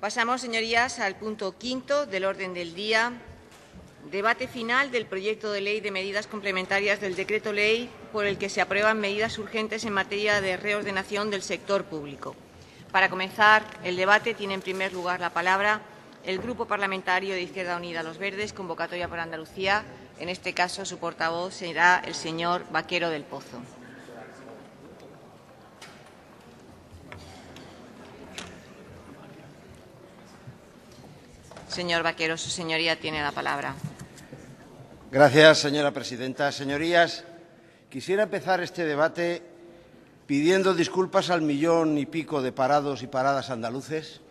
Pasamos, señorías, al punto quinto del orden del día. Debate final del proyecto de ley de medidas complementarias del decreto ley por el que se aprueban medidas urgentes en materia de reordenación del sector público. Para comenzar el debate tiene en primer lugar la palabra el Grupo Parlamentario de Izquierda Unida Los Verdes, Convocatoria por Andalucía. En este caso, su portavoz será el señor Vaquero del Pozo. Señor Vaquero, su señoría tiene la palabra. Gracias, señora presidenta. Señorías, quisiera empezar este debate pidiendo disculpas al 1,5 millón de parados y paradas andaluces,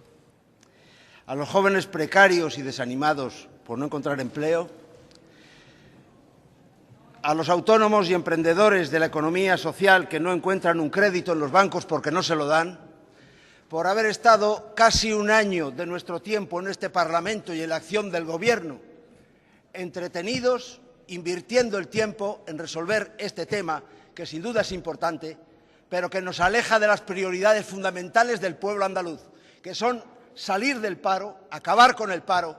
a los jóvenes precarios y desanimados por no encontrar empleo, a los autónomos y emprendedores de la economía social que no encuentran un crédito en los bancos porque no se lo dan, por haber estado casi un año de nuestro tiempo en este Parlamento y en la acción del Gobierno entretenidos, invirtiendo el tiempo en resolver este tema, que sin duda es importante, pero que nos aleja de las prioridades fundamentales del pueblo andaluz, que son salir del paro, acabar con el paro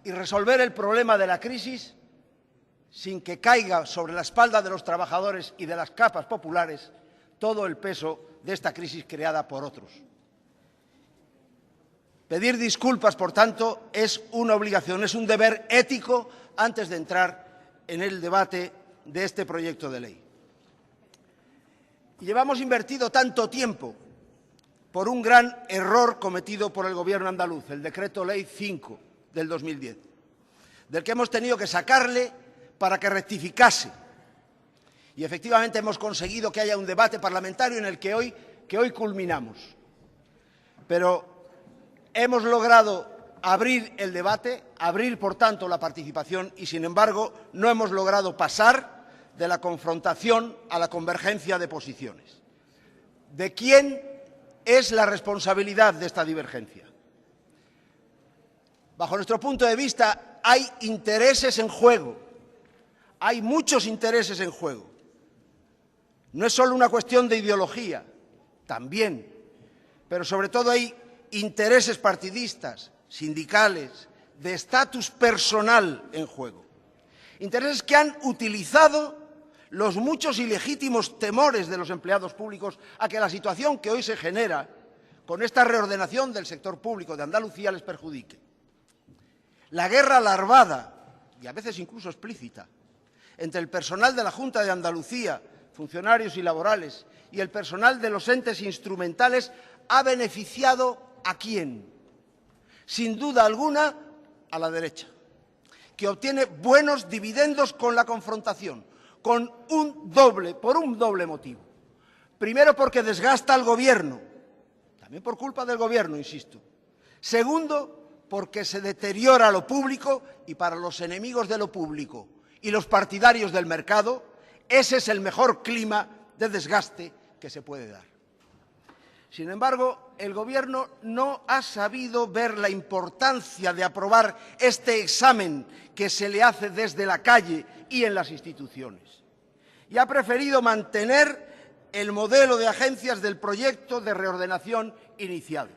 y resolver el problema de la crisis sin que caiga sobre la espalda de los trabajadores y de las capas populares todo el peso de esta crisis creada por otros. Pedir disculpas, por tanto, es una obligación, es un deber ético antes de entrar en el debate de este proyecto de ley. Y llevamos invertido tanto tiempo por un gran error cometido por el Gobierno andaluz, el Decreto Ley 5 del 2010, del que hemos tenido que sacarle para que rectificase. Y efectivamente hemos conseguido que haya un debate parlamentario en el que hoy culminamos. Pero hemos logrado abrir el debate, abrir, por tanto, la participación y, sin embargo, no hemos logrado pasar de la confrontación a la convergencia de posiciones. ¿De quién es la responsabilidad de esta divergencia? Bajo nuestro punto de vista, hay intereses en juego, hay muchos intereses en juego. No es solo una cuestión de ideología, también, pero sobre todo hay intereses partidistas, sindicales, de estatus personal en juego. Intereses que han utilizado los muchos y legítimos temores de los empleados públicos a que la situación que hoy se genera con esta reordenación del sector público de Andalucía les perjudique. La guerra larvada, y a veces incluso explícita, entre el personal de la Junta de Andalucía, funcionarios y laborales, y el personal de los entes instrumentales ha beneficiado ¿a quién? Sin duda alguna, a la derecha, que obtiene buenos dividendos con la confrontación, por un doble motivo. Primero, porque desgasta al Gobierno, también por culpa del Gobierno, insisto. Segundo, porque se deteriora lo público y para los enemigos de lo público y los partidarios del mercado, ese es el mejor clima de desgaste que se puede dar. Sin embargo, el Gobierno no ha sabido ver la importancia de aprobar este examen que se le hace desde la calle y en las instituciones. Y ha preferido mantener el modelo de agencias del proyecto de reordenación inicial.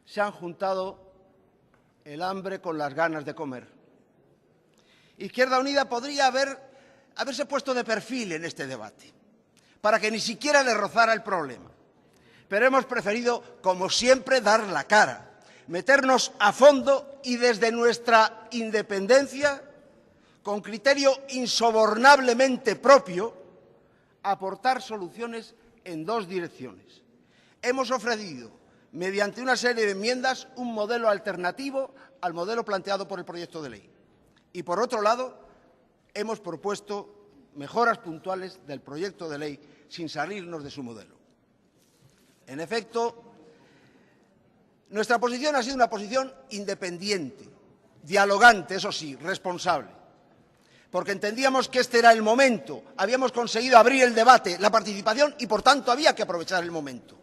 Se han juntado el hambre con las ganas de comer. Izquierda Unida podría haberse puesto de perfil en este debate, para que ni siquiera le rozara el problema. Pero hemos preferido, como siempre, dar la cara, meternos a fondo y desde nuestra independencia, con criterio insobornablemente propio, aportar soluciones en dos direcciones. Hemos ofrecido, mediante una serie de enmiendas, un modelo alternativo al modelo planteado por el proyecto de ley. Y, por otro lado, hemos propuesto mejoras puntuales del proyecto de ley sin salirnos de su modelo. En efecto, nuestra posición ha sido una posición independiente, dialogante, eso sí, responsable, porque entendíamos que este era el momento, habíamos conseguido abrir el debate, la participación y, por tanto, había que aprovechar el momento.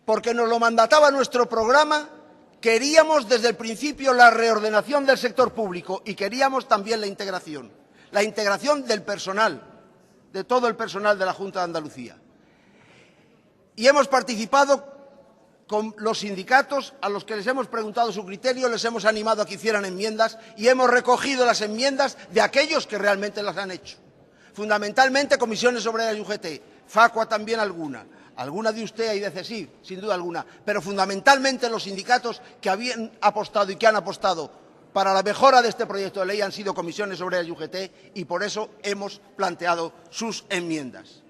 Porque nos lo mandataba nuestro programa, queríamos desde el principio la reordenación del sector público y queríamos también la integración del personal, de todo el personal de la Junta de Andalucía. Y hemos participado con los sindicatos, a los que les hemos preguntado su criterio, les hemos animado a que hicieran enmiendas y hemos recogido las enmiendas de aquellos que realmente las han hecho. Fundamentalmente Comisiones Obreras y UGT, Facua también alguna de USTEA y de CESIF, sin duda alguna, pero fundamentalmente los sindicatos que habían apostado y que han apostado para la mejora de este proyecto de ley han sido Comisiones Obreras y UGT, y por eso hemos planteado sus enmiendas.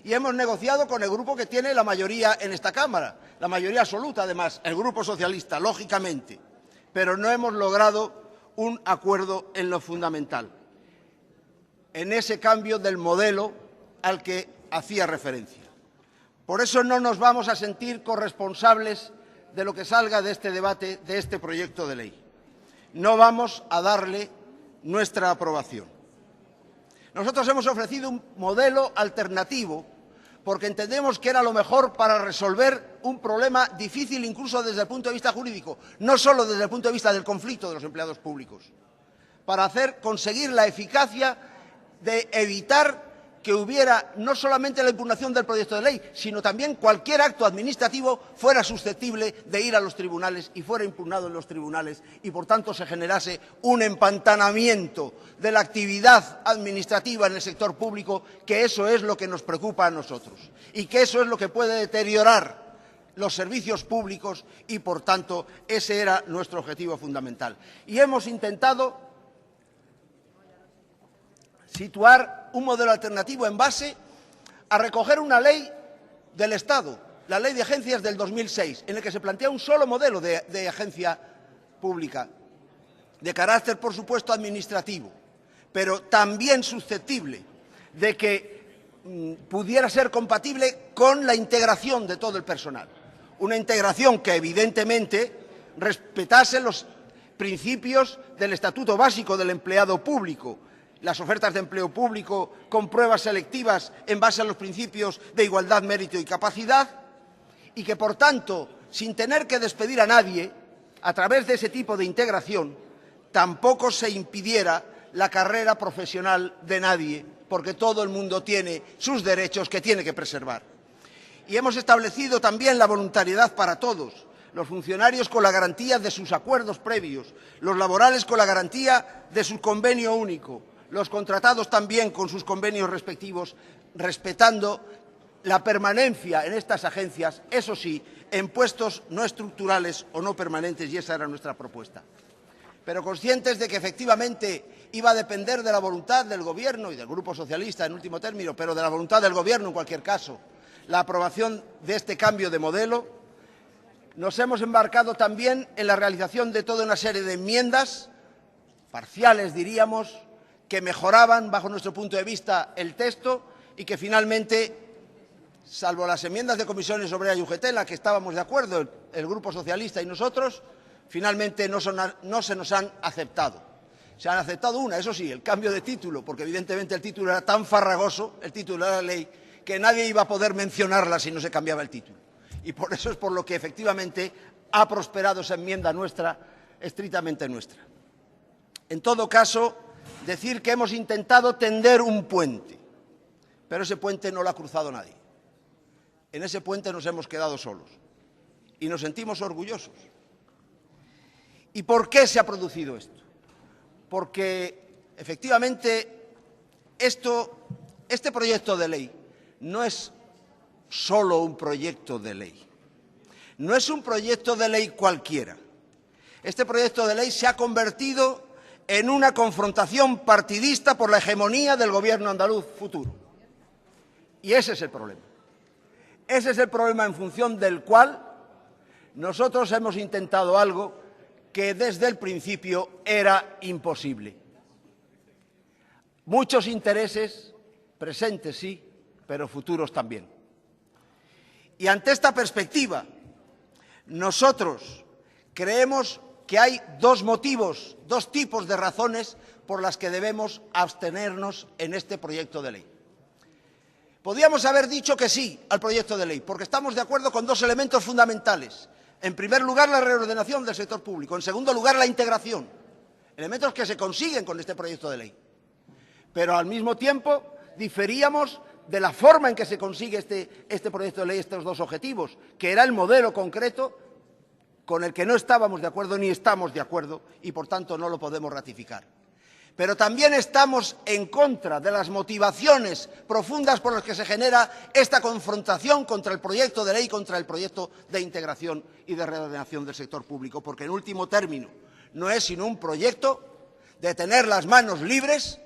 Y hemos negociado con el grupo que tiene la mayoría en esta Cámara, la mayoría absoluta además, el Grupo Socialista, lógicamente, pero no hemos logrado un acuerdo en lo fundamental, en ese cambio del modelo al que hacía referencia. Por eso no nos vamos a sentir corresponsables de lo que salga de este debate, de este proyecto de ley. No vamos a darle nuestra aprobación. Nosotros hemos ofrecido un modelo alternativo porque entendemos que era lo mejor para resolver un problema difícil incluso desde el punto de vista jurídico, no solo desde el punto de vista del conflicto de los empleados públicos, para conseguir la eficacia de evitar que hubiera no solamente la impugnación del proyecto de ley, sino también cualquier acto administrativo fuera susceptible de ir a los tribunales y fuera impugnado en los tribunales y, por tanto, se generase un empantanamiento de la actividad administrativa en el sector público, que eso es lo que nos preocupa a nosotros y que eso es lo que puede deteriorar los servicios públicos y, por tanto, ese era nuestro objetivo fundamental. Y hemos intentado situar un modelo alternativo en base a recoger una ley del Estado, la Ley de Agencias del 2006, en el que se plantea un solo modelo de agencia pública, de carácter, por supuesto, administrativo, pero también susceptible de que pudiera ser compatible con la integración de todo el personal. Una integración que, evidentemente, respetase los principios del Estatuto Básico del Empleado Público, las ofertas de empleo público con pruebas selectivas en base a los principios de igualdad, mérito y capacidad, y que, por tanto, sin tener que despedir a nadie, a través de ese tipo de integración, tampoco se impidiera la carrera profesional de nadie, porque todo el mundo tiene sus derechos que tiene que preservar. Y hemos establecido también la voluntariedad para todos, los funcionarios con la garantía de sus acuerdos previos, los laborales con la garantía de su convenio único, los contratados también con sus convenios respectivos, respetando la permanencia en estas agencias, eso sí, en puestos no estructurales o no permanentes, y esa era nuestra propuesta. Pero conscientes de que efectivamente iba a depender de la voluntad del Gobierno y del Grupo Socialista en último término, pero de la voluntad del Gobierno en cualquier caso, la aprobación de este cambio de modelo, nos hemos embarcado también en la realización de toda una serie de enmiendas, parciales diríamos, que mejoraban, bajo nuestro punto de vista, el texto y que finalmente, salvo las enmiendas de Comisiones Obreras y UGT, en las que estábamos de acuerdo el Grupo Socialista y nosotros, finalmente no se nos han aceptado. Se han aceptado una, eso sí, el cambio de título, porque evidentemente el título era tan farragoso, el título de la ley, que nadie iba a poder mencionarla si no se cambiaba el título. Y por eso es por lo que efectivamente ha prosperado esa enmienda nuestra, estrictamente nuestra. En todo caso, decir que hemos intentado tender un puente, pero ese puente no lo ha cruzado nadie. En ese puente nos hemos quedado solos y nos sentimos orgullosos. ¿Y por qué se ha producido esto? Porque, efectivamente, este proyecto de ley no es solo un proyecto de ley. No es un proyecto de ley cualquiera. Este proyecto de ley se ha convertido en una confrontación partidista por la hegemonía del Gobierno andaluz futuro. Y ese es el problema. Ese es el problema en función del cual nosotros hemos intentado algo que desde el principio era imposible. Muchos intereses, presentes sí, pero futuros también. Y ante esta perspectiva, nosotros creemos que hay dos motivos, dos tipos de razones por las que debemos abstenernos en este proyecto de ley. Podríamos haber dicho que sí al proyecto de ley, porque estamos de acuerdo con dos elementos fundamentales. En primer lugar, la reordenación del sector público. En segundo lugar, la integración. Elementos que se consiguen con este proyecto de ley. Pero al mismo tiempo diferíamos de la forma en que se consigue este proyecto de ley, estos dos objetivos, que era el modelo concreto con el que no estábamos de acuerdo ni estamos de acuerdo y, por tanto, no lo podemos ratificar. Pero también estamos en contra de las motivaciones profundas por las que se genera esta confrontación contra el proyecto de ley, contra el proyecto de integración y de reordenación del sector público, porque, en último término, no es sino un proyecto de tener las manos libres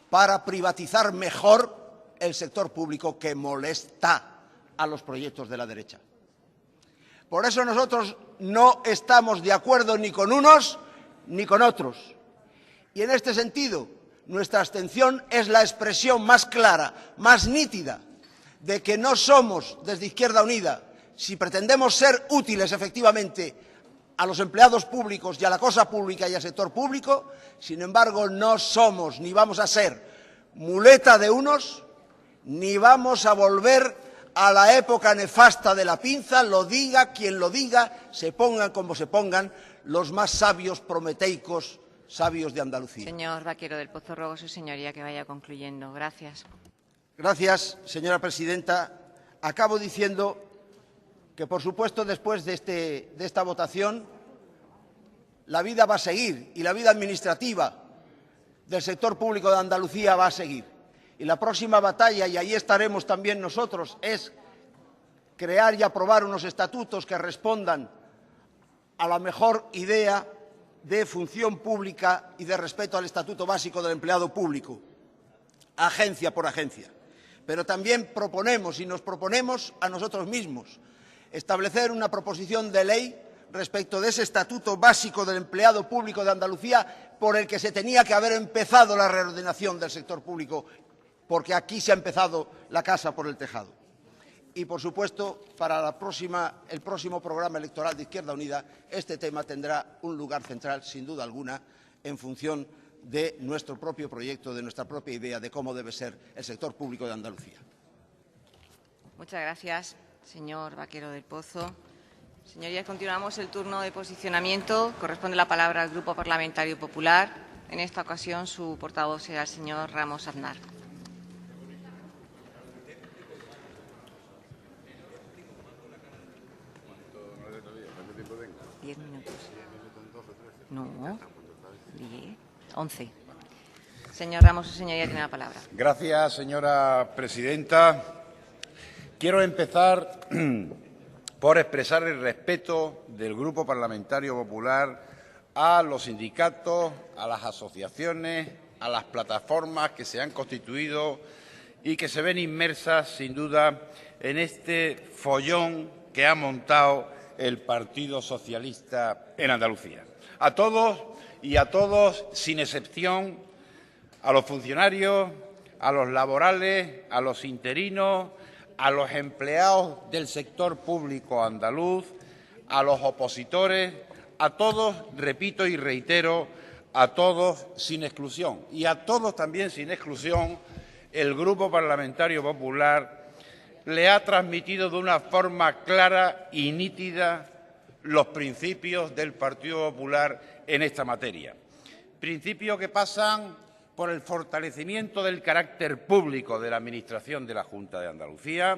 para privatizar mejor el sector público, que molesta a los proyectos de la derecha. Por eso nosotros no estamos de acuerdo ni con unos ni con otros. Y en este sentido, nuestra abstención es la expresión más clara, más nítida, de que no somos, desde Izquierda Unida, si pretendemos ser útiles efectivamente a los empleados públicos y a la cosa pública y al sector público, sin embargo, no somos ni vamos a ser muleta de unos, ni vamos a volver a la época nefasta de la pinza, lo diga quien lo diga, se pongan como se pongan los más sabios prometeicos sabios de Andalucía. Señor Vaquero del Pozo, ruego a su señoría que vaya concluyendo. Gracias. Gracias, señora presidenta. Acabo diciendo que, por supuesto, después de esta votación, la vida va a seguir y la vida administrativa del sector público de Andalucía va a seguir. Y la próxima batalla, y ahí estaremos también nosotros, es crear y aprobar unos estatutos que respondan a la mejor idea de función pública y de respeto al Estatuto Básico del Empleado Público, agencia por agencia. Pero también proponemos, y nos proponemos a nosotros mismos, establecer una proposición de ley respecto de ese Estatuto Básico del Empleado Público de Andalucía, por el que se tenía que haber empezado la reordenación del sector público, porque aquí se ha empezado la casa por el tejado. Y, por supuesto, para el próximo programa electoral de Izquierda Unida, este tema tendrá un lugar central, sin duda alguna, en función de nuestro propio proyecto, de nuestra propia idea de cómo debe ser el sector público de Andalucía. Muchas gracias, señor Vaquero del Pozo. Señorías, continuamos el turno de posicionamiento. Corresponde la palabra al Grupo Parlamentario Popular. En esta ocasión, su portavoz será el señor Ramos Aznar. No, 10, 11. Señor Ramos, su señoría tiene la palabra. Gracias, señora presidenta. Quiero empezar por expresar el respeto del Grupo Parlamentario Popular a los sindicatos, a las asociaciones, a las plataformas que se han constituido y que se ven inmersas, sin duda, en este follón que ha montado el Partido Socialista en Andalucía. A todos y a todos, sin excepción, a los funcionarios, a los laborales, a los interinos, a los empleados del sector público andaluz, a los opositores, a todos, repito y reitero, a todos sin exclusión. Y a todos también sin exclusión, el Grupo Parlamentario Popular le ha transmitido de una forma clara y nítida los principios del Partido Popular en esta materia. Principios que pasan por el fortalecimiento del carácter público de la Administración de la Junta de Andalucía,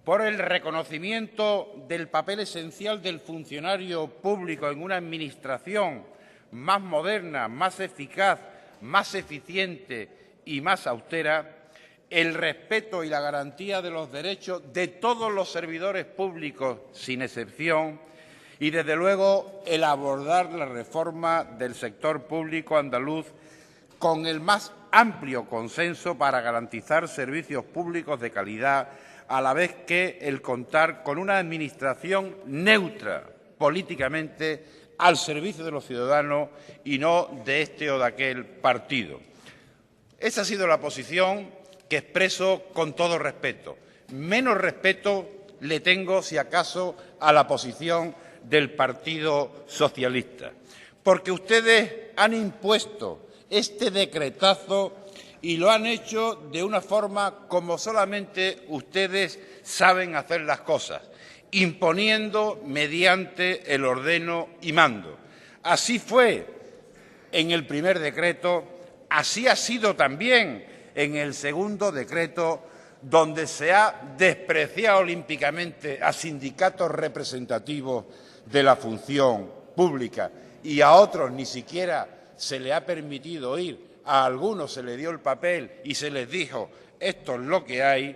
por el reconocimiento del papel esencial del funcionario público en una Administración más moderna, más eficaz, más eficiente y más austera, el respeto y la garantía de los derechos de todos los servidores públicos, sin excepción, y, desde luego, el abordar la reforma del sector público andaluz con el más amplio consenso para garantizar servicios públicos de calidad, a la vez que el contar con una administración neutra políticamente al servicio de los ciudadanos y no de este o de aquel partido. Esa ha sido la posición que expreso con todo respeto. Menos respeto le tengo, si acaso, a la posición del Partido Socialista, porque ustedes han impuesto este decretazo y lo han hecho de una forma como solamente ustedes saben hacer las cosas, imponiendo mediante el ordeno y mando. Así fue en el primer decreto, así ha sido también en el segundo decreto, donde se ha despreciado olímpicamente a sindicatos representativos de la función pública y a otros ni siquiera se le ha permitido ir, a algunos se les dio el papel y se les dijo esto es lo que hay,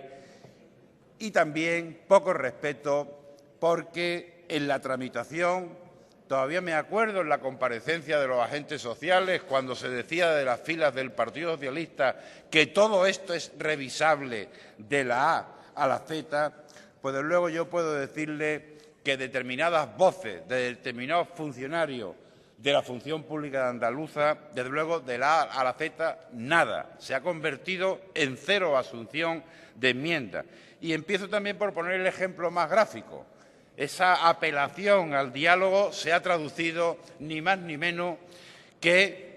y también poco respeto porque en la tramitación, todavía me acuerdo en la comparecencia de los agentes sociales, cuando se decía de las filas del Partido Socialista que todo esto es revisable de la A a la Z, pues desde luego yo puedo decirle que determinadas voces de determinados funcionarios de la función pública andaluza, desde luego de la A a la Z, nada. Se ha convertido en cero asunción de enmienda. Y empiezo también por poner el ejemplo más gráfico. Esa apelación al diálogo se ha traducido ni más ni menos que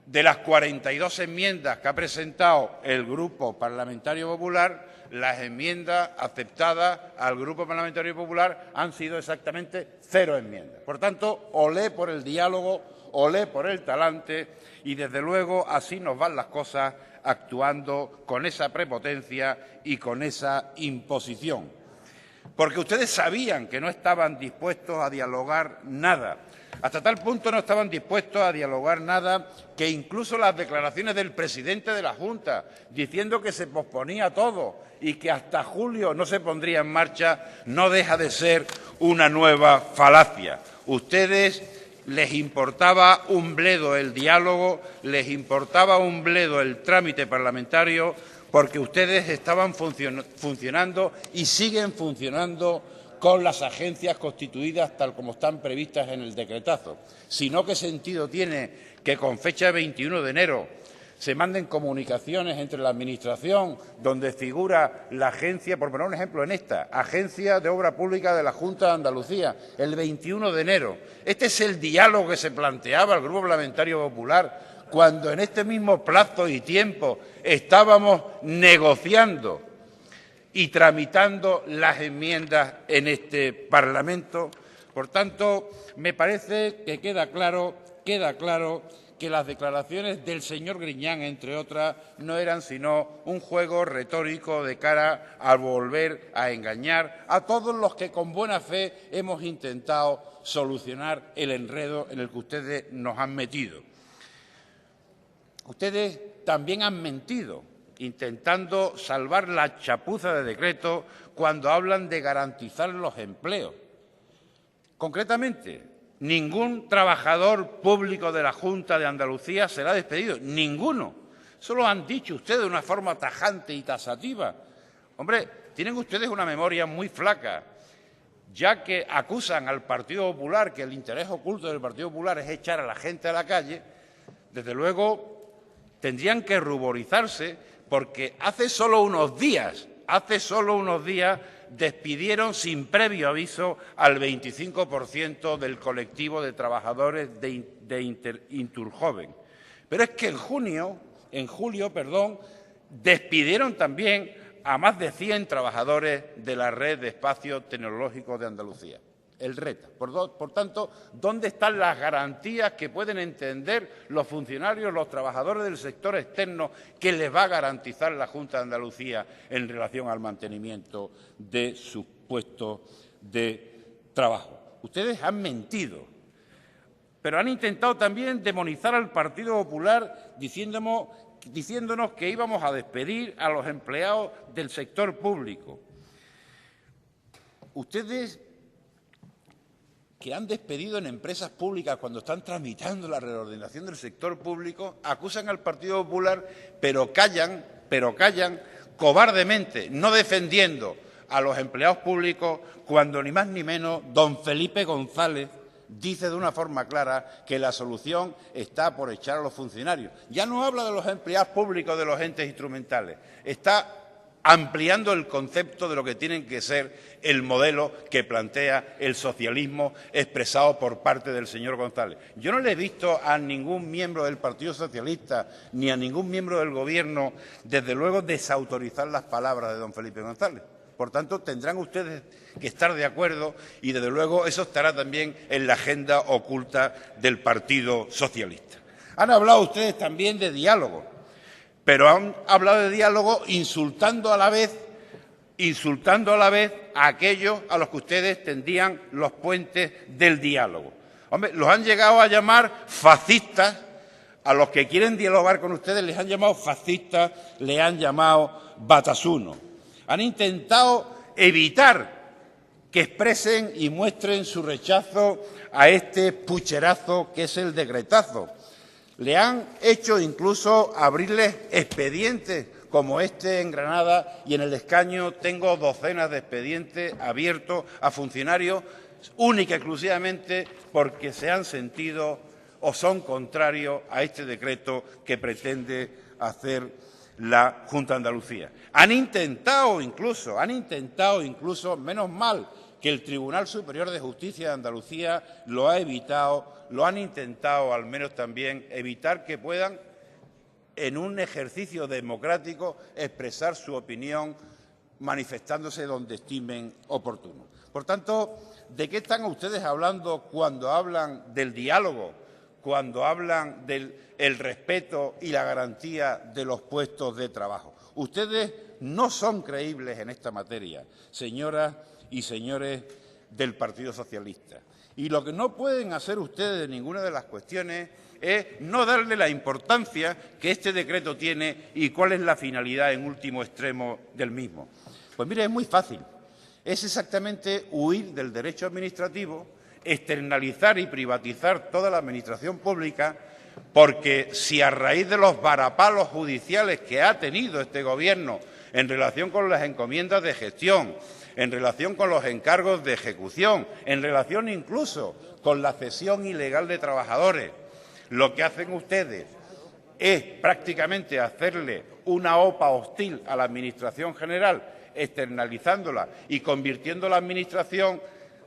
de las 42 enmiendas que ha presentado el Grupo Parlamentario Popular, las enmiendas aceptadas al Grupo Parlamentario Popular han sido exactamente 0 enmiendas. Por tanto, olé por el diálogo, olé por el talante y, desde luego, así nos van las cosas actuando con esa prepotencia y con esa imposición. Porque ustedes sabían que no estaban dispuestos a dialogar nada. Hasta tal punto no estaban dispuestos a dialogar nada que incluso las declaraciones del presidente de la Junta diciendo que se posponía todo y que hasta julio no se pondría en marcha no deja de ser una nueva falacia. Ustedes les importaba un bledo el diálogo, les importaba un bledo el trámite parlamentario, porque ustedes estaban funcionando y siguen funcionando con las agencias constituidas tal como están previstas en el decretazo. Sino, ¿qué sentido tiene que con fecha 21 de enero se manden comunicaciones entre la Administración donde figura la agencia, por poner un ejemplo en esta, Agencia de Obra Pública de la Junta de Andalucía, el 21 de enero? Este es el diálogo que se planteaba el Grupo Parlamentario Popular cuando en este mismo plazo y tiempo estábamos negociando y tramitando las enmiendas en este Parlamento. Por tanto, me parece que queda claro que las declaraciones del señor Griñán, entre otras, no eran sino un juego retórico de cara a volver a engañar a todos los que con buena fe hemos intentado solucionar el enredo en el que ustedes nos han metido. Ustedes también han mentido, intentando salvar la chapuza de decreto cuando hablan de garantizar los empleos. Concretamente, ningún trabajador público de la Junta de Andalucía será despedido, ninguno. Eso lo han dicho ustedes de una forma tajante y tasativa. Hombre, tienen ustedes una memoria muy flaca, ya que acusan al Partido Popular que el interés oculto del Partido Popular es echar a la gente a la calle. Desde luego, tendrían que ruborizarse porque hace solo unos días despidieron sin previo aviso al 25% del colectivo de trabajadores de Inturjoven. Pero es que en julio, despidieron también a más de 100 trabajadores de la Red de Espacios Tecnológicos de Andalucía, el RETA. Por tanto, ¿dónde están las garantías que pueden entender los funcionarios, los trabajadores del sector externo que les va a garantizar la Junta de Andalucía en relación al mantenimiento de sus puestos de trabajo? Ustedes han mentido, pero han intentado también demonizar al Partido Popular diciéndonos que íbamos a despedir a los empleados del sector público. Ustedes, que han despedido en empresas públicas cuando están tramitando la reordenación del sector público, acusan al Partido Popular, pero callan cobardemente, no defendiendo a los empleados públicos, cuando ni más ni menos don Felipe González dice de una forma clara que la solución está por echar a los funcionarios. Ya no habla de los empleados públicos de los entes instrumentales, está ampliando el concepto de lo que tienen que ser el modelo que plantea el socialismo expresado por parte del señor González. Yo no le he visto a ningún miembro del Partido Socialista ni a ningún miembro del Gobierno, desde luego, desautorizar las palabras de don Felipe González. Por tanto, tendrán ustedes que estar de acuerdo y, desde luego, eso estará también en la agenda oculta del Partido Socialista. Han hablado ustedes también de diálogo. pero han hablado de diálogo insultando a la vez a aquellos a los que ustedes tendían los puentes del diálogo. Hombre, los han llegado a llamar fascistas, a los que quieren dialogar con ustedes les han llamado fascistas, les han llamado batasunos. Han intentado evitar que expresen y muestren su rechazo a este pucherazo que es el decretazo. Le han hecho incluso abrirles expedientes como este en Granada, y en el escaño tengo docenas de expedientes abiertos a funcionarios única y exclusivamente porque se han sentido o son contrarios a este decreto que pretende hacer la Junta de Andalucía. Han intentado incluso, menos mal que el Tribunal Superior de Justicia de Andalucía lo ha evitado, lo han intentado al menos también evitar que puedan, en un ejercicio democrático, expresar su opinión manifestándose donde estimen oportuno. Por tanto, ¿de qué están ustedes hablando cuando hablan del diálogo, cuando hablan del respeto y la garantía de los puestos de trabajo? Ustedes no son creíbles en esta materia, señoras y señores del Partido Socialista. Y lo que no pueden hacer ustedes en ninguna de las cuestiones es no darle la importancia que este decreto tiene y cuál es la finalidad en último extremo del mismo. Pues mire, es muy fácil. Es exactamente huir del derecho administrativo, externalizar y privatizar toda la administración pública, porque si a raíz de los varapalos judiciales que ha tenido este Gobierno en relación con las encomiendas de gestión, en relación con los encargos de ejecución, en relación incluso con la cesión ilegal de trabajadores, lo que hacen ustedes es prácticamente hacerle una OPA hostil a la Administración General, externalizándola y convirtiendo la Administración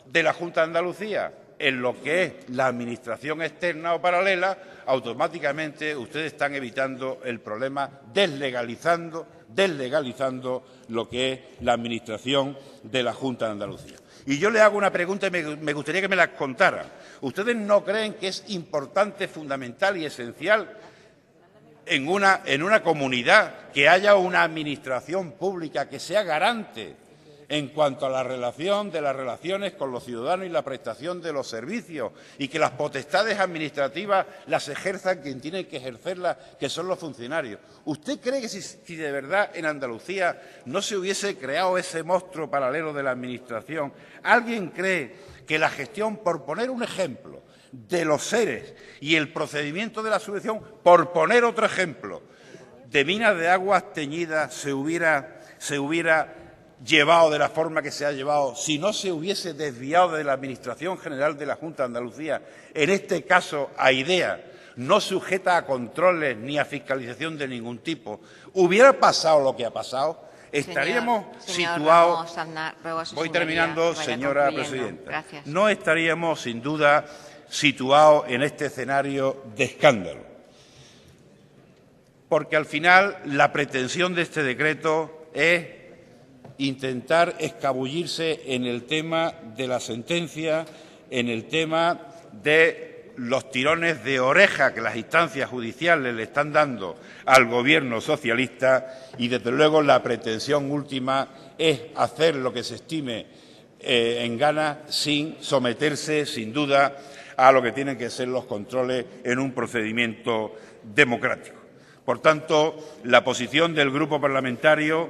de la Junta de Andalucía en lo que es la Administración externa o paralela, automáticamente ustedes están evitando el problema deslegalizando lo que es la Administración de la Junta de Andalucía. Y yo le hago una pregunta y me gustaría que me la contaran. ¿Ustedes no creen que es importante, fundamental y esencial en una comunidad que haya una administración pública que sea garante en cuanto a la relación de las relaciones con los ciudadanos y la prestación de los servicios, y que las potestades administrativas las ejerzan quien tiene que ejercerlas, que son los funcionarios? ¿Usted cree que si de verdad en Andalucía no se hubiese creado ese monstruo paralelo de la administración, alguien cree que la gestión, por poner un ejemplo, de los ERE y el procedimiento de la subvención, por poner otro ejemplo, de Minas de Aguas teñidas se hubiera llevado de la forma que se ha llevado si no se hubiese desviado de la Administración General de la Junta de Andalucía, en este caso a IDEA, no sujeta a controles ni a fiscalización de ningún tipo? ¿Hubiera pasado lo que ha pasado? Estaríamos situados. Voy terminando, señora presidenta. Gracias. No estaríamos, sin duda, situados en este escenario de escándalo, porque al final la pretensión de este decreto es intentar escabullirse en el tema de la sentencia, en el tema de los tirones de oreja que las instancias judiciales le están dando al Gobierno socialista, y desde luego la pretensión última es hacer lo que se estime en gana sin someterse, sin duda, a lo que tienen que ser los controles en un procedimiento democrático. Por tanto, la posición del Grupo Parlamentario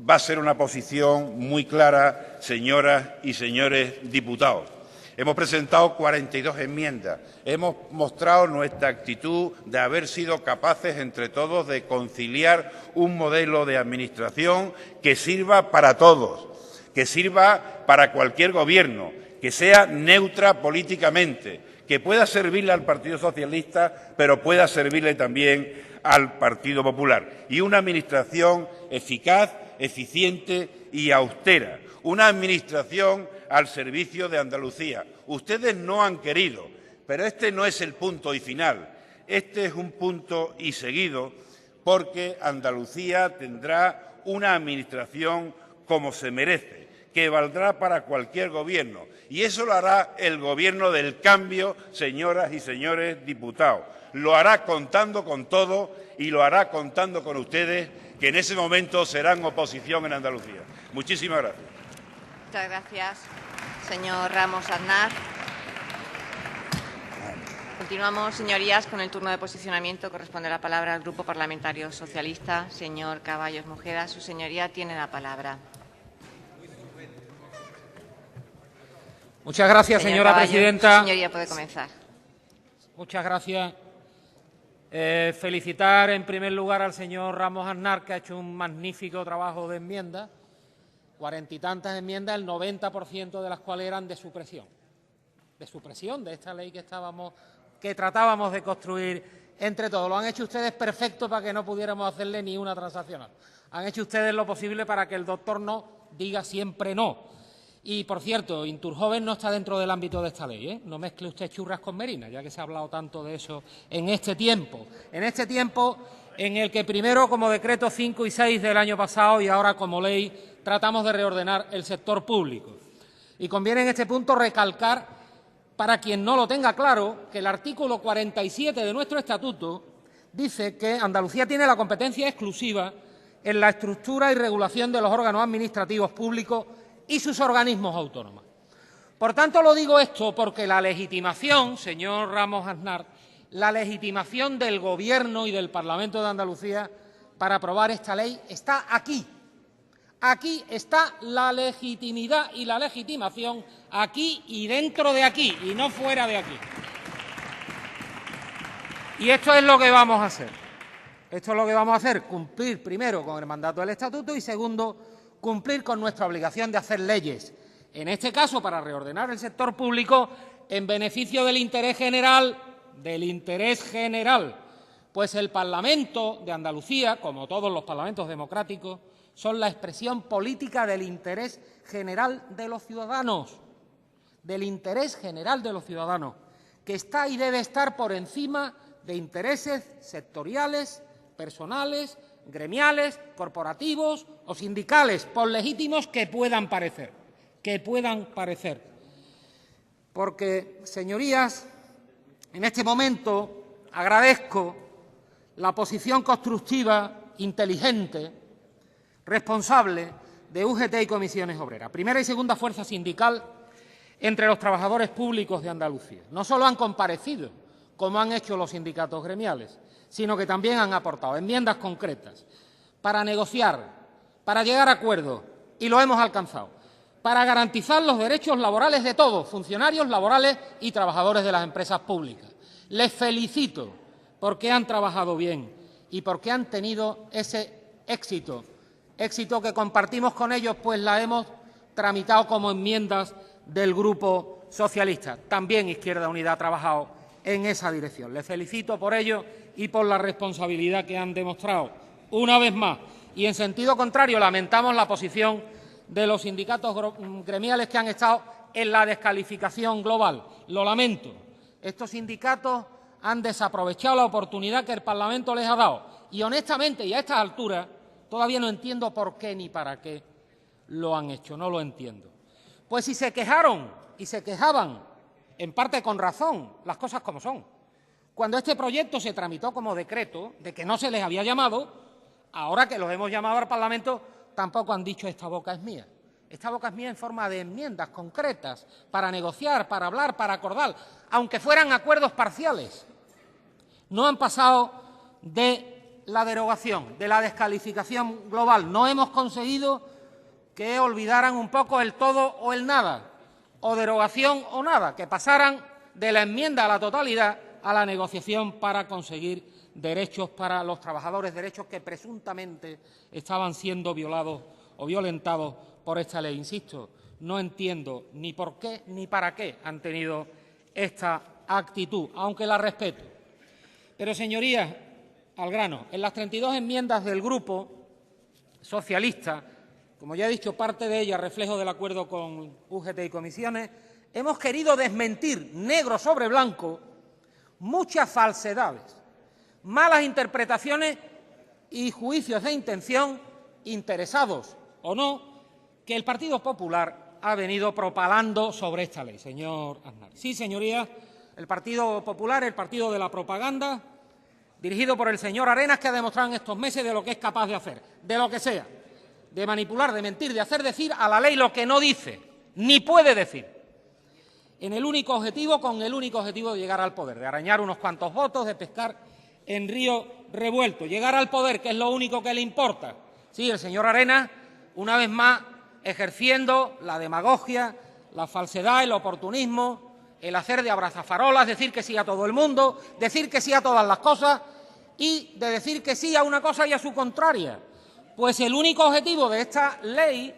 va a ser una posición muy clara, señoras y señores diputados. Hemos presentado 42 enmiendas. Hemos mostrado nuestra actitud de haber sido capaces entre todos de conciliar un modelo de administración que sirva para todos, que sirva para cualquier gobierno, que sea neutra políticamente, que pueda servirle al Partido Socialista, pero pueda servirle también al Partido Popular. Y una administración eficaz, eficiente y austera. Una administración al servicio de Andalucía. Ustedes no han querido, pero este no es el punto y final. Este es un punto y seguido, porque Andalucía tendrá una administración como se merece, que valdrá para cualquier gobierno Y eso lo hará el Gobierno del cambio, señoras y señores diputados. Lo hará contando con todo y lo hará contando con ustedes, que en ese momento serán oposición en Andalucía. Muchísimas gracias. Muchas gracias, señor Ramos Aznar. Continuamos, señorías, con el turno de posicionamiento. Corresponde la palabra al Grupo Parlamentario Socialista. Señor Caballos Mojeda, su señoría tiene la palabra. Muchas gracias, señora presidenta. Su señoría puede comenzar. Muchas gracias. Felicitar en primer lugar al señor Ramos Aznar, que ha hecho un magnífico trabajo de enmiendas, 40 y tantas enmiendas, el 90% de las cuales eran de supresión de esta ley que tratábamos de construir entre todos. Lo han hecho ustedes perfecto para que no pudiéramos hacerle ni una transaccional. Han hecho ustedes lo posible para que el doctor no diga siempre no. Y, por cierto, Inturjoven no está dentro del ámbito de esta ley, ¿eh? No mezcle usted churras con merinas, ya que se ha hablado tanto de eso en este tiempo. En este tiempo en el que primero como decreto 5 y 6 del año pasado y ahora como ley tratamos de reordenar el sector público. Y conviene en este punto recalcar, para quien no lo tenga claro, que el artículo 47 de nuestro estatuto dice que Andalucía tiene la competencia exclusiva en la estructura y regulación de los órganos administrativos públicos y sus organismos autónomos. Por tanto, lo digo esto porque la legitimación, señor Ramos Aznar, la legitimación del Gobierno y del Parlamento de Andalucía para aprobar esta ley está aquí. Aquí está la legitimidad y la legitimación, aquí y dentro de aquí, y no fuera de aquí. Y esto es lo que vamos a hacer. Esto es lo que vamos a hacer, cumplir primero con el mandato del Estatuto y, segundo, cumplir con nuestra obligación de hacer leyes, en este caso para reordenar el sector público en beneficio del interés general, pues el Parlamento de Andalucía, como todos los parlamentos democráticos, son la expresión política del interés general de los ciudadanos, que está y debe estar por encima de intereses sectoriales, personales, gremiales, corporativos o sindicales, por legítimos que puedan parecer. Porque, señorías, en este momento agradezco la posición constructiva, inteligente, responsable de UGT y Comisiones Obreras, primera y segunda fuerza sindical entre los trabajadores públicos de Andalucía. No solo han comparecido, como han hecho los sindicatos gremiales, sino que también han aportado enmiendas concretas para negociar, para llegar a acuerdos, y lo hemos alcanzado, para garantizar los derechos laborales de todos, funcionarios laborales y trabajadores de las empresas públicas. Les felicito porque han trabajado bien y porque han tenido ese éxito que compartimos con ellos, pues la hemos tramitado como enmiendas del Grupo Socialista. También Izquierda Unida ha trabajado en esa dirección. Les felicito por ello y por la responsabilidad que han demostrado una vez más. Y en sentido contrario, lamentamos la posición de los sindicatos gremiales que han estado en la descalificación global. Lo lamento. Estos sindicatos han desaprovechado la oportunidad que el Parlamento les ha dado. Y honestamente, y a estas alturas, todavía no entiendo por qué ni para qué lo han hecho. No lo entiendo. Pues si se quejaron y se quejaban, en parte con razón, las cosas como son, cuando este proyecto se tramitó como decreto, de que no se les había llamado, ahora que los hemos llamado al Parlamento, tampoco han dicho esta boca es mía. Esta boca es mía en forma de enmiendas concretas para negociar, para hablar, para acordar, aunque fueran acuerdos parciales. No han pasado de la derogación, de la descalificación global. No hemos conseguido que olvidaran un poco el todo o el nada, o derogación o nada, que pasaran de la enmienda a la totalidad a la negociación para conseguir derechos para los trabajadores, derechos que presuntamente estaban siendo violados o violentados por esta ley. Insisto, no entiendo ni por qué ni para qué han tenido esta actitud, aunque la respeto. Pero, señorías, al grano, en las 32 enmiendas del Grupo Socialista, como ya he dicho, parte de ellas reflejo del acuerdo con UGT y comisiones, hemos querido desmentir negro sobre blanco muchas falsedades, malas interpretaciones y juicios de intención, interesados o no, que el Partido Popular ha venido propalando sobre esta ley, señor Aznar. Sí, señorías, el Partido Popular, el partido de la propaganda, dirigido por el señor Arenas, que ha demostrado en estos meses de lo que es capaz de hacer, de lo que sea, de manipular, de mentir, de hacer decir a la ley lo que no dice, ni puede decir, con el único objetivo de llegar al poder, de arañar unos cuantos votos, de pescar en río revuelto, llegar al poder, que es lo único que le importa. Sí, el señor Arenas, una vez más, ejerciendo la demagogia, la falsedad, el oportunismo, el hacer de abrazafarolas, decir que sí a todo el mundo, decir que sí a todas las cosas y de decir que sí a una cosa y a su contraria. Pues el único objetivo de esta ley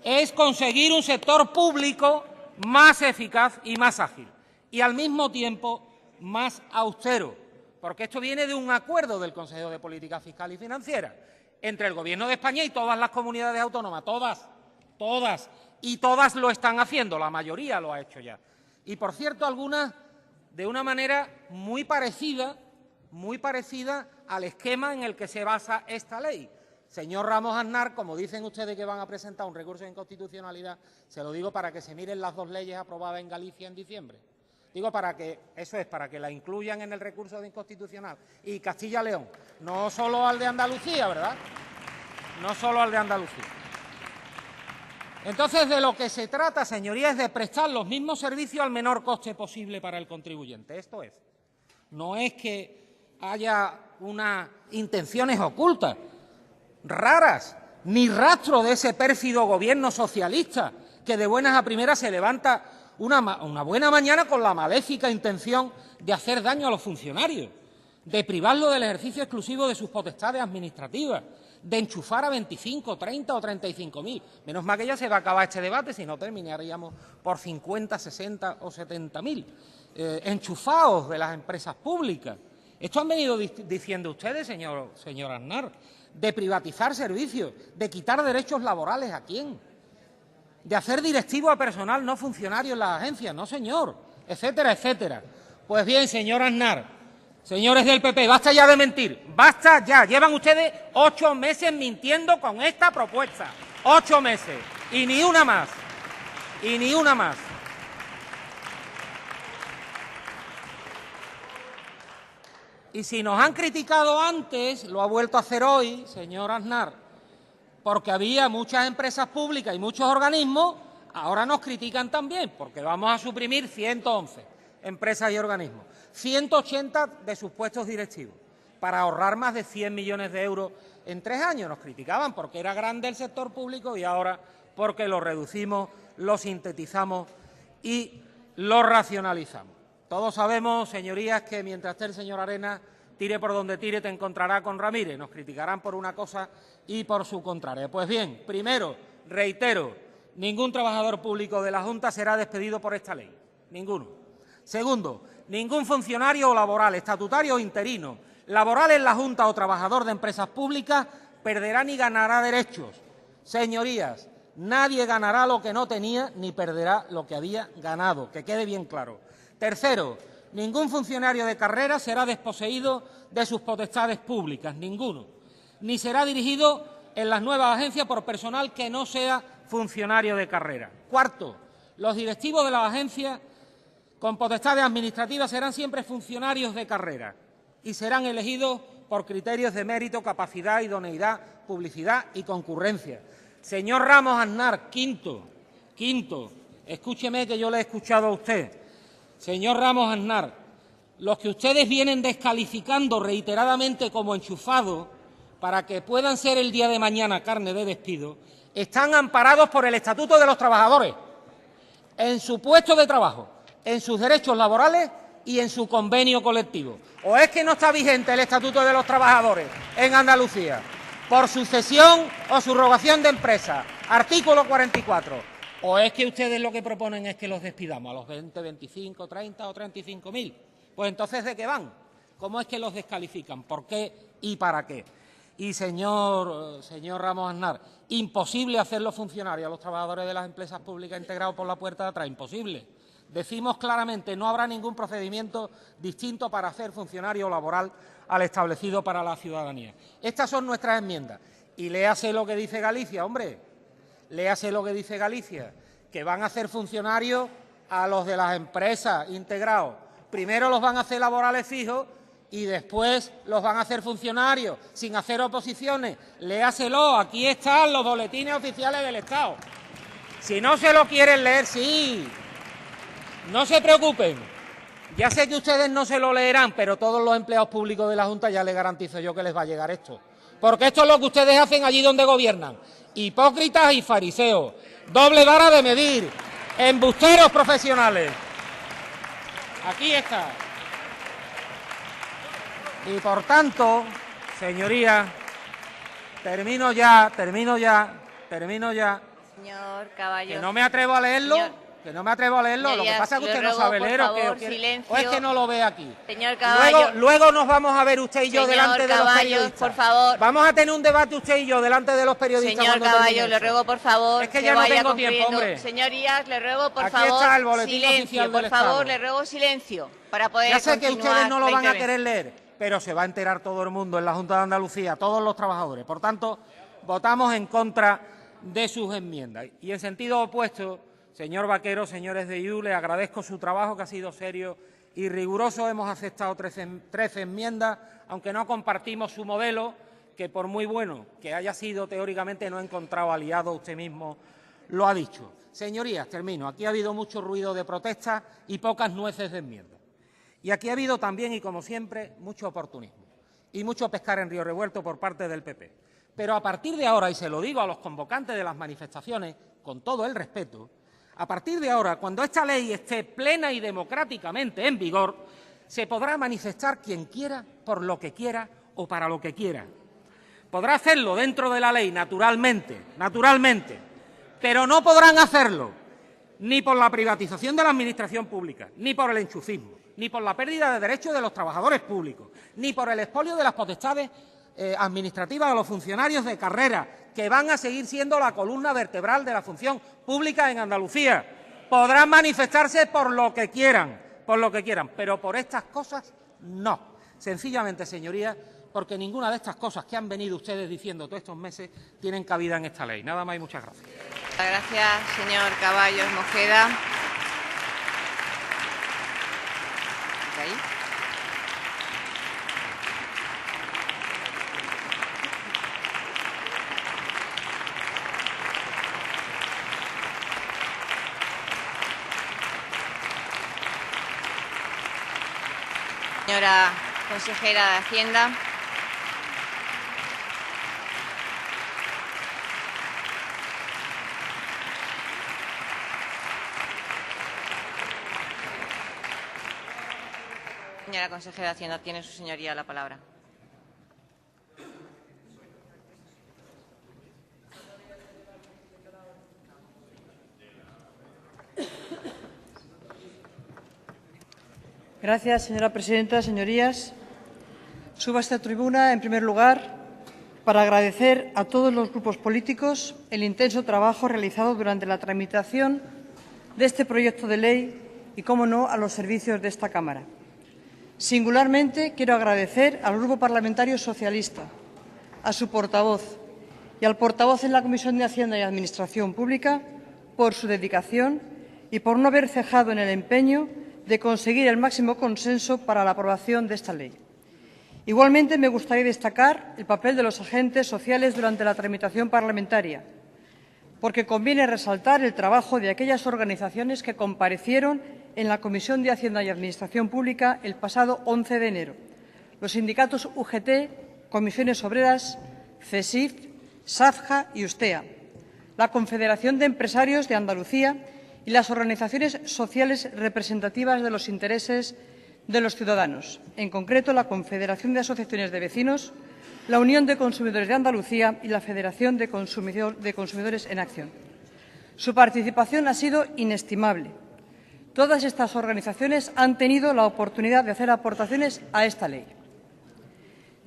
es conseguir un sector público más eficaz y más ágil, y al mismo tiempo más austero, porque esto viene de un acuerdo del Consejo de Política Fiscal y Financiera entre el Gobierno de España y todas las comunidades autónomas, todas, y todas lo están haciendo, la mayoría lo ha hecho ya. Y, por cierto, algunas de una manera muy parecida al esquema en el que se basa esta ley. Señor Ramos Aznar, como dicen ustedes que van a presentar un recurso de inconstitucionalidad, se lo digo para que se miren las dos leyes aprobadas en Galicia en diciembre. Digo para que la incluyan en el recurso de inconstitucional. Y Castilla y León, no solo al de Andalucía, ¿verdad? No solo al de Andalucía. Entonces, de lo que se trata, señorías, es de prestar los mismos servicios al menor coste posible para el contribuyente. Esto es, no es que haya unas intenciones ocultas, raras, ni rastro de ese pérfido gobierno socialista que de buenas a primeras se levanta una buena mañana con la maléfica intención de hacer daño a los funcionarios, de privarlos del ejercicio exclusivo de sus potestades administrativas, de enchufar a 25, 30 o 35.000. Menos mal que ya se va a acabar este debate, si no terminaríamos por 50, 60 o 70.000 enchufados de las empresas públicas. Esto han venido diciendo ustedes, señor Aznar, de privatizar servicios, de quitar derechos laborales ¿a quién? De hacer directivo a personal no funcionario en las agencias, no señor, etcétera, etcétera. Pues bien, señor Aznar, señores del PP, basta ya de mentir, basta ya. Llevan ustedes 8 meses mintiendo con esta propuesta, 8 meses, y ni una más, y ni una más. Y si nos han criticado antes, lo ha vuelto a hacer hoy, señor Aznar, porque había muchas empresas públicas y muchos organismos, ahora nos critican también, porque vamos a suprimir 111 empresas y organismos, 180 de sus puestos directivos, para ahorrar más de 100 millones de euros en 3 años. Nos criticaban porque era grande el sector público y ahora porque lo reducimos, lo sintetizamos y lo racionalizamos. Todos sabemos, señorías, que mientras esté el señor Arenas, tire por donde tire, te encontrará con Ramírez. Nos criticarán por una cosa y por su contraria. Pues bien, primero, reitero, ningún trabajador público de la Junta será despedido por esta ley. Ninguno. Segundo, ningún funcionario laboral, estatutario o interino, laboral en la Junta o trabajador de empresas públicas, perderá ni ganará derechos. Señorías, nadie ganará lo que no tenía ni perderá lo que había ganado, que quede bien claro. Tercero, ningún funcionario de carrera será desposeído de sus potestades públicas, ninguno, ni será dirigido en las nuevas agencias por personal que no sea funcionario de carrera. Cuarto, los directivos de las agencias con potestades administrativas serán siempre funcionarios de carrera y serán elegidos por criterios de mérito, capacidad, idoneidad, publicidad y concurrencia. Señor Ramos Aznar, quinto, escúcheme que yo le he escuchado a usted. Señor Ramos Aznar, los que ustedes vienen descalificando reiteradamente como enchufados para que puedan ser el día de mañana carne de despido, están amparados por el Estatuto de los Trabajadores, en su puesto de trabajo, en sus derechos laborales y en su convenio colectivo. ¿O es que no está vigente el Estatuto de los Trabajadores en Andalucía? Por sucesión o subrogación de empresa, artículo 44. ¿O es que ustedes lo que proponen es que los despidamos a los 20, 25, 30 o 35.000? Pues entonces, ¿de qué van? ¿Cómo es que los descalifican? ¿Por qué y para qué? Y, señor Ramos Aznar, imposible hacerlos funcionarios a los trabajadores de las empresas públicas integrados por la puerta de atrás, imposible. Decimos claramente, no habrá ningún procedimiento distinto para hacer funcionario laboral al establecido para la ciudadanía. Estas son nuestras enmiendas. Y léase lo que dice Galicia, hombre. Léase lo que dice Galicia, que van a hacer funcionarios a los de las empresas integrados. Primero los van a hacer laborales fijos y después los van a hacer funcionarios sin hacer oposiciones. Léaselo, aquí están los boletines oficiales del Estado. Si no se lo quieren leer, sí. No se preocupen. Ya sé que ustedes no se lo leerán, pero todos los empleados públicos de la Junta ya les garantizo yo que les va a llegar esto. Porque esto es lo que ustedes hacen allí donde gobiernan. Hipócritas y fariseos. Doble vara de medir. Embusteros profesionales. Aquí está. Y por tanto, señorías, termino ya. Señor Caballo. Que no me atrevo a leerlo. Señor. Que no me atrevo a leerlo. Lo que pasa es que usted no sabe leer o es que no lo ve aquí. Señor Caballo. Luego nos vamos a ver usted y yo delante de los periodistas. Por favor. Vamos a tener un debate usted y yo delante de los periodistas. Señor Caballo, le ruego por favor. Es que ya no tengo tiempo, hombre. Señorías, le ruego por favor. Aquí está el boletín silencio, oficial por del favor, Estado. le ruego silencio para poder Ya sé que continuar ustedes no lo la van a intervención. querer leer, pero se va a enterar todo el mundo en la Junta de Andalucía, todos los trabajadores. Por tanto, votamos en contra de sus enmiendas. Y en sentido opuesto, señor Vaquero, señores de IU, le agradezco su trabajo, que ha sido serio y riguroso. Hemos aceptado 13 enmiendas, aunque no compartimos su modelo, que por muy bueno que haya sido teóricamente, no ha encontrado aliado, usted mismo lo ha dicho. Señorías, termino. Aquí ha habido mucho ruido de protesta y pocas nueces de enmiendas. Y aquí ha habido también, y como siempre, mucho oportunismo y mucho pescar en río revuelto por parte del PP. Pero a partir de ahora, y se lo digo a los convocantes de las manifestaciones, con todo el respeto, a partir de ahora, cuando esta ley esté plena y democráticamente en vigor, se podrá manifestar quien quiera, por lo que quiera o para lo que quiera. Podrá hacerlo dentro de la ley, naturalmente, pero no podrán hacerlo ni por la privatización de la administración pública, ni por el enchufismo, ni por la pérdida de derechos de los trabajadores públicos, ni por el expolio de las potestades administrativas de los funcionarios de carrera, que van a seguir siendo la columna vertebral de la función pública en Andalucía. Podrán manifestarse por lo que quieran, pero por estas cosas no. Sencillamente, señorías, porque ninguna de estas cosas que han venido ustedes diciendo todos estos meses tienen cabida en esta ley. Nada más y muchas gracias. Gracias, señor Caballos Mojeda. ¿Ahí? Señora consejera de Hacienda. Señora consejera de Hacienda, tiene su señoría la palabra. Gracias, señora presidenta. Señorías, subo a esta tribuna, en primer lugar, para agradecer a todos los grupos políticos el intenso trabajo realizado durante la tramitación de este proyecto de ley y, cómo no, a los servicios de esta Cámara. Singularmente, quiero agradecer al Grupo Parlamentario Socialista, a su portavoz y al portavoz en la Comisión de Hacienda y Administración Pública por su dedicación y por no haber cejado en el empeño de conseguir el máximo consenso para la aprobación de esta ley. Igualmente, me gustaría destacar el papel de los agentes sociales durante la tramitación parlamentaria, porque conviene resaltar el trabajo de aquellas organizaciones que comparecieron en la Comisión de Hacienda y Administración Pública el pasado 11 de enero. Los sindicatos UGT, Comisiones Obreras, CESIF, SAFJA y USTEA, la Confederación de Empresarios de Andalucía y las organizaciones sociales representativas de los intereses de los ciudadanos, en concreto la Confederación de Asociaciones de Vecinos, la Unión de Consumidores de Andalucía y la Federación de Consumidores en Acción. Su participación ha sido inestimable. Todas estas organizaciones han tenido la oportunidad de hacer aportaciones a esta ley.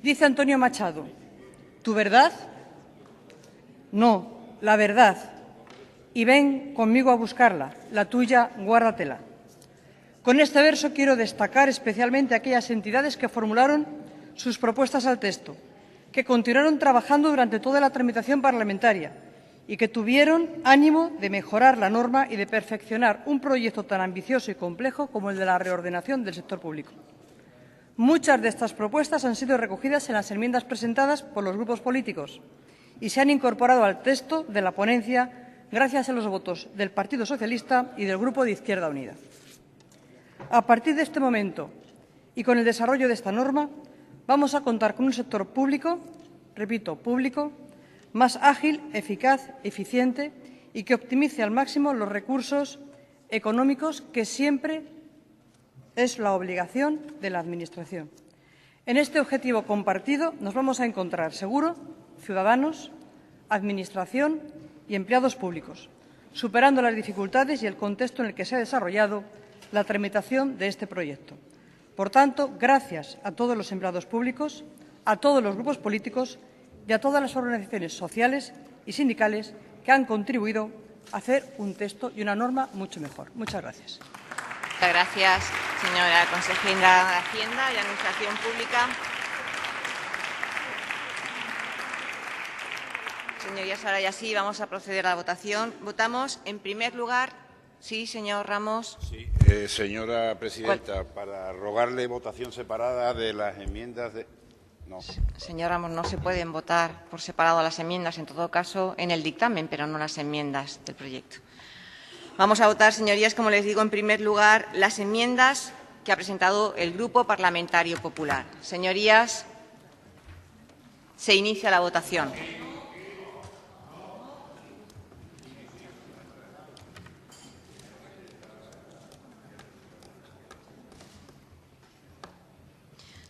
Dice Antonio Machado, ¿tu verdad? No, la verdad. Y ven conmigo a buscarla, la tuya, guárdatela. Con este verso quiero destacar especialmente aquellas entidades que formularon sus propuestas al texto, que continuaron trabajando durante toda la tramitación parlamentaria y que tuvieron ánimo de mejorar la norma y de perfeccionar un proyecto tan ambicioso y complejo como el de la reordenación del sector público. Muchas de estas propuestas han sido recogidas en las enmiendas presentadas por los grupos políticos y se han incorporado al texto de la ponencia gracias a los votos del Partido Socialista y del Grupo de Izquierda Unida. A partir de este momento y con el desarrollo de esta norma, vamos a contar con un sector público, repito, público, más ágil, eficaz, eficiente y que optimice al máximo los recursos económicos, que siempre es la obligación de la Administración. En este objetivo compartido nos vamos a encontrar, seguro, ciudadanos, Administración y empleados públicos, superando las dificultades y el contexto en el que se ha desarrollado la tramitación de este proyecto. Por tanto, gracias a todos los empleados públicos, a todos los grupos políticos y a todas las organizaciones sociales y sindicales que han contribuido a hacer un texto y una norma mucho mejor. Muchas gracias. Muchas gracias, señora consejera de Hacienda y Administración Pública. Señorías, ahora ya sí vamos a proceder a la votación. Votamos en primer lugar. Sí, señor Ramos. Sí, señora presidenta, para rogarle votación separada de las enmiendas de... No. Señor Ramos, no se pueden votar por separado las enmiendas, en todo caso, en el dictamen, pero no las enmiendas del proyecto. Vamos a votar, señorías, como les digo, en primer lugar, las enmiendas que ha presentado el Grupo Parlamentario Popular. Señorías, se inicia la votación.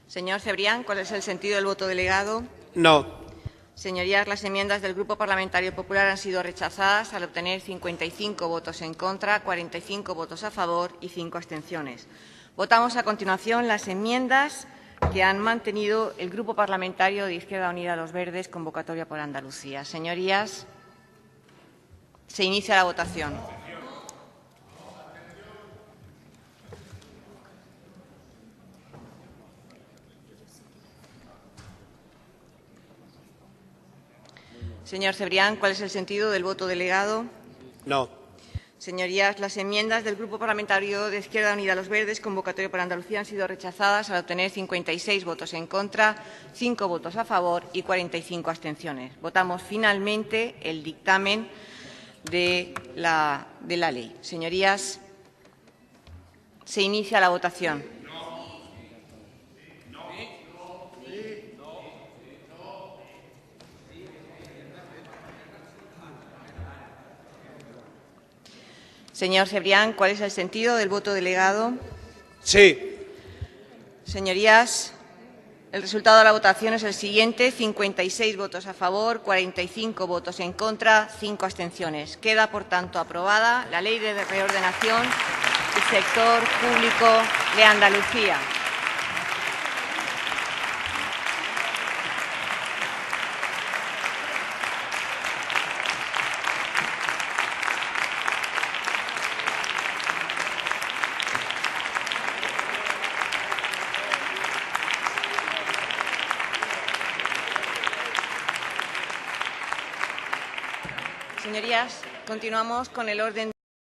Señor Cebrián, ¿cuál es el sentido del voto delegado? No. Señorías, las enmiendas del Grupo Parlamentario Popular han sido rechazadas al obtener 55 votos en contra, 45 votos a favor y 5 abstenciones. Votamos a continuación las enmiendas que han mantenido el Grupo Parlamentario de Izquierda Unida Los Verdes, Convocatoria por Andalucía. Señorías, se inicia la votación. Señor Cebrián, ¿cuál es el sentido del voto delegado? No. Señorías, las enmiendas del Grupo Parlamentario de Izquierda Unida Los Verdes, Convocatoria por Andalucía, han sido rechazadas al obtener 56 votos en contra, 5 votos a favor y 45 abstenciones. Votamos finalmente el dictamen de la ley. Señorías, se inicia la votación. Señor Cebrián, ¿cuál es el sentido del voto delegado? Sí. Señorías, el resultado de la votación es el siguiente: 56 votos a favor, 45 votos en contra, 5 abstenciones. Queda, por tanto, aprobada la Ley de Reordenación del Sector Público de Andalucía. Señorías, continuamos con el orden.